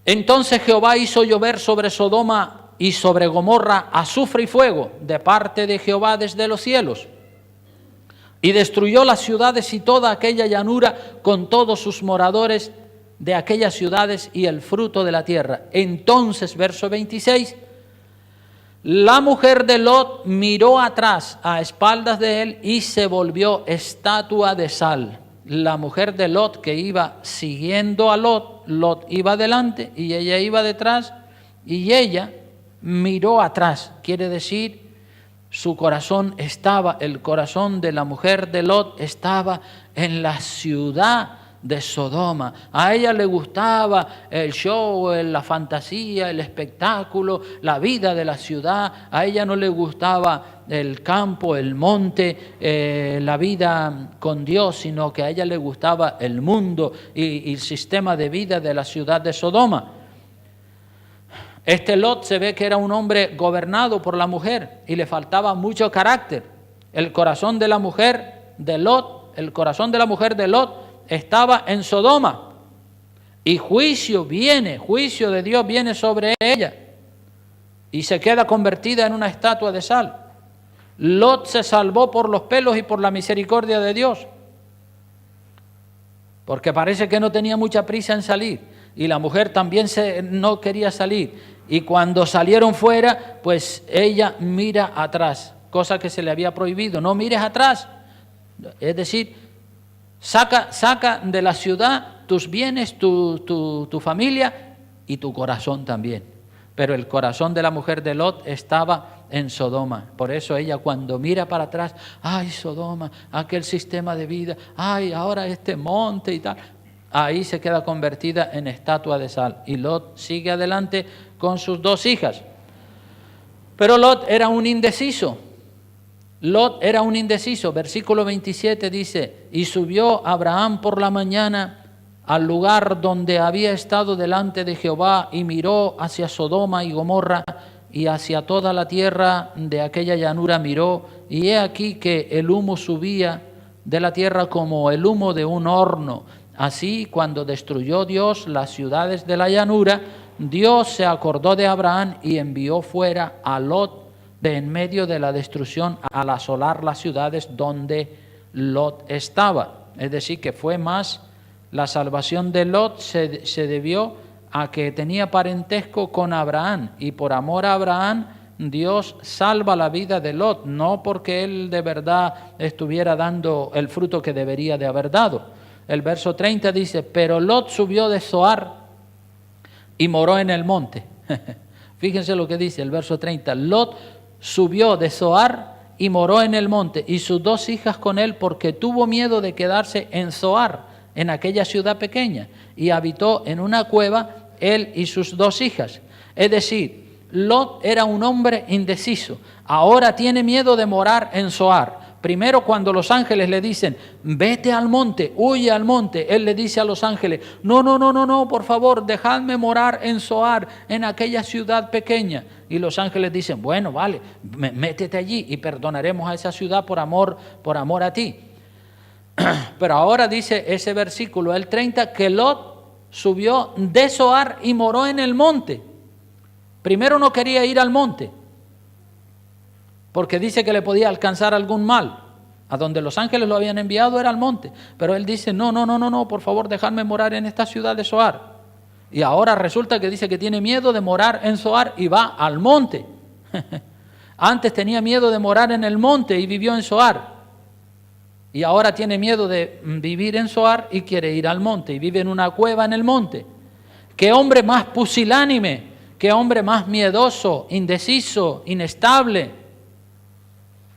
Entonces Jehová hizo llover sobre Sodoma y sobre Gomorra azufre y fuego de parte de Jehová desde los cielos, y destruyó las ciudades y toda aquella llanura con todos sus moradores de aquellas ciudades y el fruto de la tierra. Entonces, verso 26, la mujer de Lot miró atrás a espaldas de él y se volvió estatua de sal. La mujer de Lot, que iba siguiendo a Lot, Lot iba adelante y ella iba detrás, y ella miró atrás. Quiere decir, el corazón de la mujer de Lot estaba en la ciudad de Sodoma. A ella le gustaba el show, la fantasía, el espectáculo, la vida de la ciudad. A ella no le gustaba el campo, el monte, la vida con Dios, sino que a ella le gustaba el mundo y el sistema de vida de la ciudad de Sodoma. Este Lot se ve que era un hombre gobernado por la mujer y le faltaba mucho carácter. El corazón de la mujer de Lot estaba en Sodoma, y juicio de Dios viene sobre ella y se queda convertida en una estatua de sal. Lot se salvó por los pelos y por la misericordia de Dios, porque parece que no tenía mucha prisa en salir, y la mujer también no quería salir, y cuando salieron fuera, pues ella mira atrás, cosa que se le había prohibido. No mires atrás, es decir, Saca de la ciudad tus bienes, tu familia y tu corazón también. Pero el corazón de la mujer de Lot estaba en Sodoma. Por eso ella, cuando mira para atrás, ay, Sodoma, aquel sistema de vida, ay, ahora este monte y tal, ahí se queda convertida en estatua de sal. Y Lot sigue adelante con sus dos hijas. Pero Lot era un indeciso. Versículo 27 dice, y subió Abraham por la mañana al lugar donde había estado delante de Jehová, y miró hacia Sodoma y Gomorra, y hacia toda la tierra de aquella llanura miró, y he aquí que el humo subía de la tierra como el humo de un horno. Así, cuando destruyó Dios las ciudades de la llanura, Dios se acordó de Abraham y envió fuera a Lot de en medio de la destrucción al asolar las ciudades donde Lot estaba. Es decir, que fue más La salvación de Lot se debió a que tenía parentesco con Abraham, y por amor a Abraham Dios salva la vida de Lot, no porque él de verdad estuviera dando el fruto que debería de haber dado. El verso 30 dice, pero Lot subió de Zoar y moró en el monte. Fíjense lo que dice el verso 30, Lot subió de Zoar y moró en el monte, y sus 2 hijas con él, porque tuvo miedo de quedarse en Zoar, en aquella ciudad pequeña, y habitó en una cueva él y sus 2 hijas. Es decir, Lot era un hombre indeciso, ahora tiene miedo de morar en Zoar. Primero, cuando los ángeles le dicen, vete al monte, huye al monte, él le dice a los ángeles, no, por favor, dejadme morar en Zoar, en aquella ciudad pequeña. Y los ángeles dicen, bueno, vale, métete allí y perdonaremos a esa ciudad por amor a ti. Pero ahora dice ese versículo, el 30, que Lot subió de Zoar y moró en el monte. Primero no quería ir al monte, porque dice que le podía alcanzar algún mal. A donde los ángeles lo habían enviado era al monte. Pero él dice, no, por favor, dejadme morar en esta ciudad de Zoar. Y ahora resulta que dice que tiene miedo de morar en Zoar y va al monte. Antes tenía miedo de morar en el monte y vivió en Zoar. Y ahora tiene miedo de vivir en Zoar y quiere ir al monte y vive en una cueva en el monte. ¡Qué hombre más pusilánime! ¡Qué hombre más miedoso, indeciso, inestable!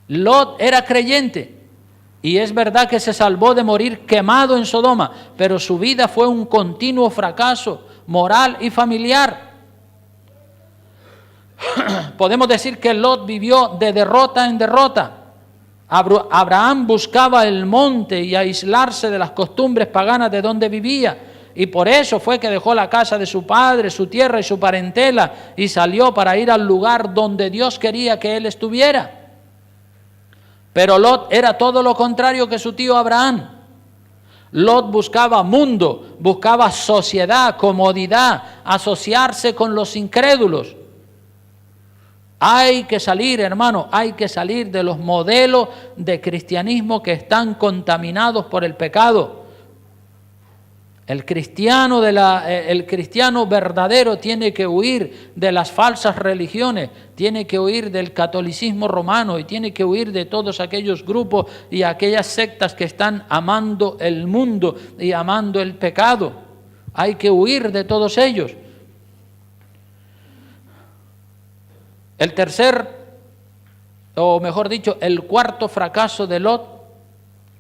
Lot era creyente y es verdad que se salvó de morir quemado en Sodoma, pero su vida fue un continuo fracaso moral y familiar. Podemos decir que Lot vivió de derrota en derrota. Abraham buscaba el monte y aislarse de las costumbres paganas de donde vivía, y por eso fue que dejó la casa de su padre, su tierra y su parentela y salió para ir al lugar donde Dios quería que él estuviera. Pero Lot era todo lo contrario que su tío Abraham. Lot buscaba mundo, buscaba sociedad, comodidad, asociarse con los incrédulos. Hay que salir, hermano, hay que salir de los modelos de cristianismo que están contaminados por el pecado. El cristiano verdadero tiene que huir de las falsas religiones, tiene que huir del catolicismo romano y tiene que huir de todos aquellos grupos y aquellas sectas que están amando el mundo y amando el pecado. Hay que huir de todos ellos. El tercer, o mejor dicho, el cuarto fracaso de Lot,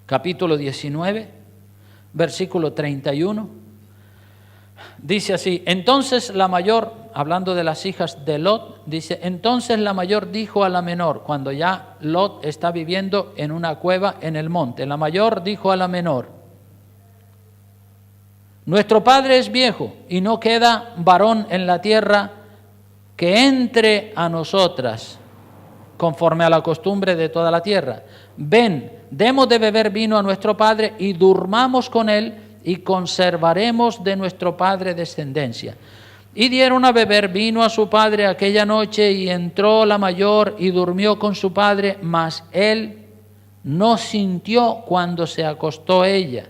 capítulo 19, versículo 31, dice así, entonces la mayor, hablando de las hijas de Lot, dice, entonces la mayor dijo a la menor, cuando ya Lot está viviendo en una cueva en el monte, la mayor dijo a la menor, nuestro padre es viejo y no queda varón en la tierra que entre a nosotras, conforme a la costumbre de toda la tierra. Ven, demos de beber vino a nuestro padre y durmamos con él y conservaremos de nuestro padre descendencia. Y dieron a beber vino a su padre aquella noche y entró la mayor y durmió con su padre, mas él no sintió cuando se acostó ella,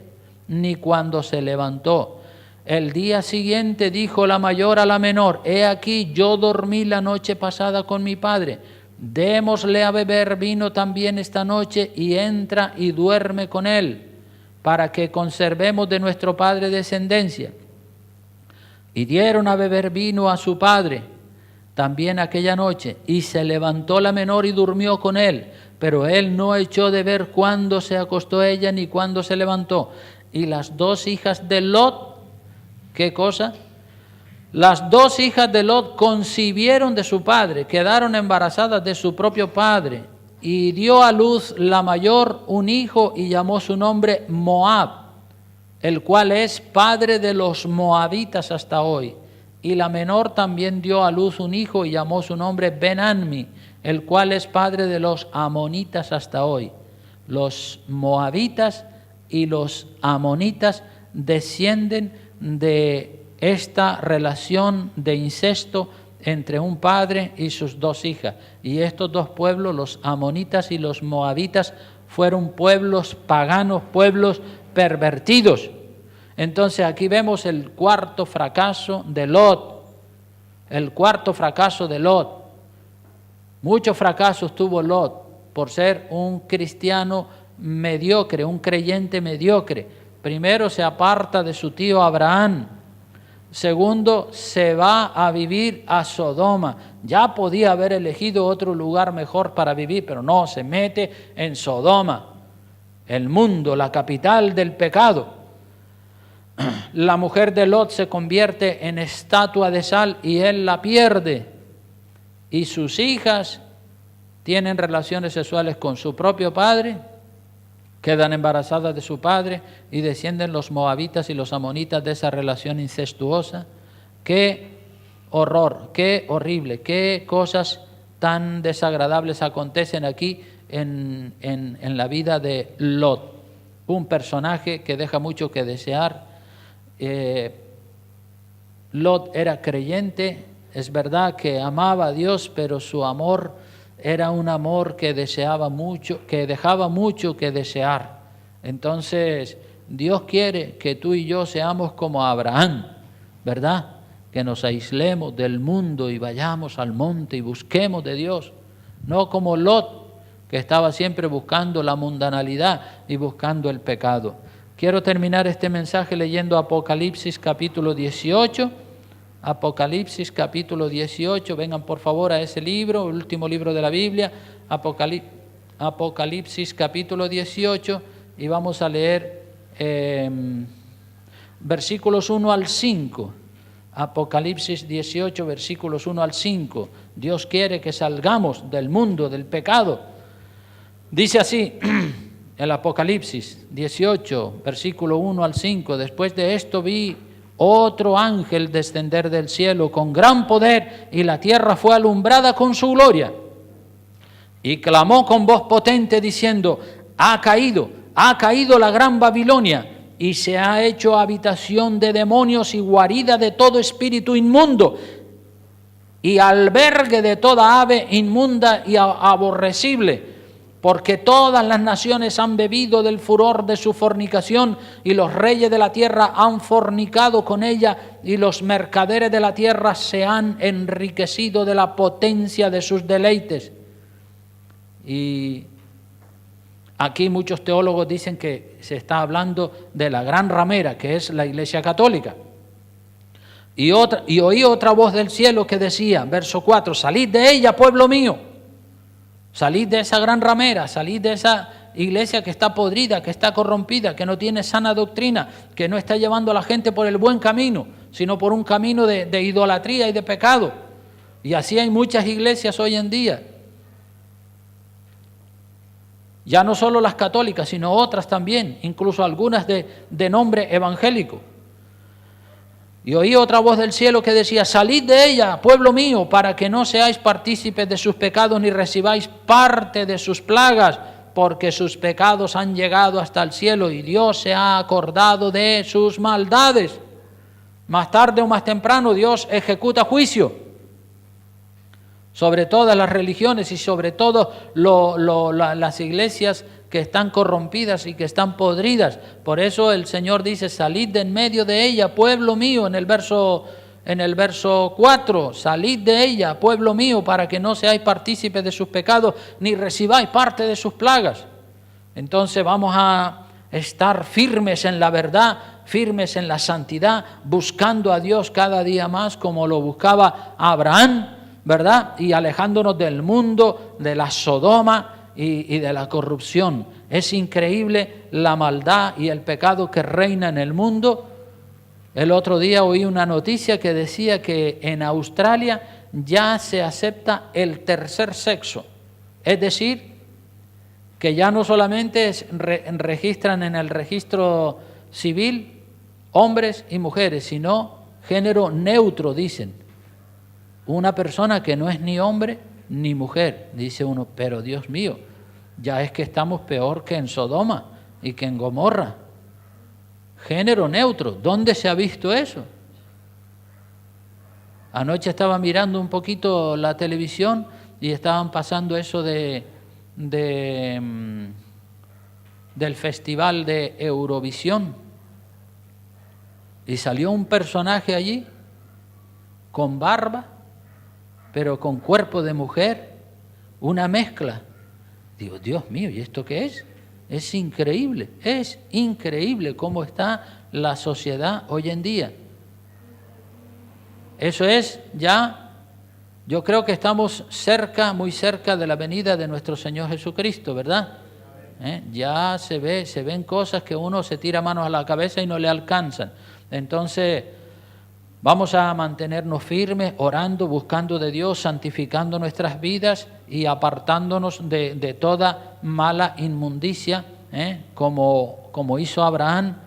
ni cuando se levantó. El día siguiente dijo la mayor a la menor, he aquí yo dormí la noche pasada con mi padre, démosle a beber vino también esta noche y entra y duerme con él, para que conservemos de nuestro padre descendencia. Y dieron a beber vino a su padre también aquella noche, y se levantó la menor y durmió con él, pero él no echó de ver cuándo se acostó ella ni cuándo se levantó. Y las 2 hijas de Lot, ¿qué cosa? Las 2 hijas de Lot concibieron de su padre, quedaron embarazadas de su propio padre, y dio a luz la mayor un hijo y llamó su nombre Moab, el cual es padre de los moabitas hasta hoy. Y la menor también dio a luz un hijo y llamó su nombre Ben-Ammi, el cual es padre de los amonitas hasta hoy. Los moabitas y los amonitas descienden de esta relación de incesto entre un padre y sus 2 hijas. Y estos 2 pueblos, los amonitas y los moabitas, fueron pueblos paganos, pueblos pervertidos. Entonces aquí vemos el cuarto fracaso de Lot. El cuarto fracaso de Lot. Muchos fracasos tuvo Lot por ser un cristiano mediocre, un creyente mediocre. Primero, se aparta de su tío Abraham. Segundo, se va a vivir a Sodoma. Ya podía haber elegido otro lugar mejor para vivir, pero no, se mete en Sodoma, el mundo, la capital del pecado. La mujer de Lot se convierte en estatua de sal y él la pierde. Y sus hijas tienen relaciones sexuales con su propio padre, quedan embarazadas de su padre y descienden los moabitas y los amonitas de esa relación incestuosa. Qué horror, qué horrible, qué cosas tan desagradables acontecen aquí en la vida de Lot, un personaje que deja mucho que desear. Lot era creyente, es verdad que amaba a Dios, pero su amor era un amor que deseaba mucho, que dejaba mucho que desear. Entonces, Dios quiere que tú y yo seamos como Abraham, ¿verdad? Que nos aislemos del mundo y vayamos al monte y busquemos de Dios, no como Lot, que estaba siempre buscando la mundanalidad y buscando el pecado. Quiero terminar este mensaje leyendo Apocalipsis capítulo 18. Apocalipsis capítulo 18, vengan por favor a ese libro, el último libro de la Biblia, Apocalipsis capítulo 18, y vamos a leer versículos 1 al 5. Apocalipsis 18, versículos 1 al 5. Dios quiere que salgamos del mundo, del pecado. Dice así el Apocalipsis 18, versículo 1 al 5. Después de esto vi otro ángel descender del cielo con gran poder, y la tierra fue alumbrada con su gloria. Y clamó con voz potente diciendo: ha caído la gran Babilonia, y se ha hecho habitación de demonios y guarida de todo espíritu inmundo, y albergue de toda ave inmunda y aborrecible. Porque todas las naciones han bebido del furor de su fornicación, y los reyes de la tierra han fornicado con ella, y los mercaderes de la tierra se han enriquecido de la potencia de sus deleites. Y aquí muchos teólogos dicen que se está hablando de la gran ramera, que es la Iglesia Católica. Y oí otra voz del cielo que decía, verso 4, salid de ella, pueblo mío. Salid de esa gran ramera, salid de esa iglesia que está podrida, que está corrompida, que no tiene sana doctrina, que no está llevando a la gente por el buen camino, sino por un camino de idolatría y de pecado. Y así hay muchas iglesias hoy en día. Ya no solo las católicas, sino otras también, incluso algunas de nombre evangélico. Y oí otra voz del cielo que decía, salid de ella, pueblo mío, para que no seáis partícipes de sus pecados ni recibáis parte de sus plagas, porque sus pecados han llegado hasta el cielo y Dios se ha acordado de sus maldades. Más tarde o más temprano Dios ejecuta juicio sobre todas las religiones y sobre todo las iglesias que están corrompidas y que están podridas. Por eso el Señor dice, salid de en medio de ella, pueblo mío, en el verso 4, salid de ella, pueblo mío, para que no seáis partícipes de sus pecados, ni recibáis parte de sus plagas. Entonces vamos a estar firmes en la verdad, firmes en la santidad, buscando a Dios cada día más, como lo buscaba Abraham, ¿verdad? Y alejándonos del mundo, de la Sodoma, y de la corrupción. Es increíble la maldad y el pecado que reina en el mundo. El otro día oí una noticia que decía que en Australia ya se acepta el tercer sexo. Es decir, que ya no solamente registran en el registro civil hombres y mujeres, sino género neutro, dicen. Una persona que no es ni hombre ni mujer. Dice uno, pero Dios mío, ya es que estamos peor que en Sodoma y que en Gomorra. Género neutro, ¿dónde se ha visto eso? Anoche estaba mirando un poquito la televisión y estaban pasando eso del Festival de Eurovisión. Y salió un personaje allí, con barba, pero con cuerpo de mujer, una mezcla. Digo, Dios mío, ¿y esto qué es? Es increíble cómo está la sociedad hoy en día. Eso es ya, yo creo que estamos cerca, muy cerca de la venida de nuestro Señor Jesucristo, ¿verdad? Ya se ven cosas que uno se tira manos a la cabeza y no le alcanzan. Entonces, vamos a mantenernos firmes, orando, buscando de Dios, santificando nuestras vidas y apartándonos de toda mala inmundicia, como hizo Abraham,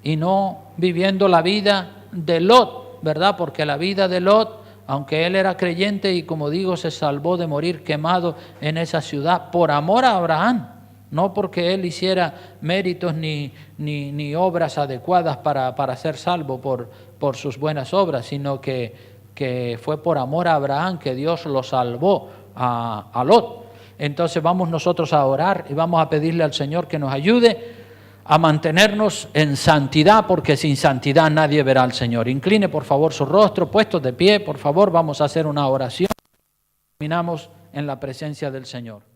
y no viviendo la vida de Lot, ¿verdad? Porque la vida de Lot, aunque él era creyente y como digo, se salvó de morir quemado en esa ciudad por amor a Abraham, no porque él hiciera méritos ni obras adecuadas para ser salvo por sus buenas obras, sino que fue por amor a Abraham que Dios lo salvó a Lot. Entonces vamos nosotros a orar y vamos a pedirle al Señor que nos ayude a mantenernos en santidad, porque sin santidad nadie verá al Señor. Incline por favor su rostro, puestos de pie, por favor, vamos a hacer una oración. Terminamos en la presencia del Señor.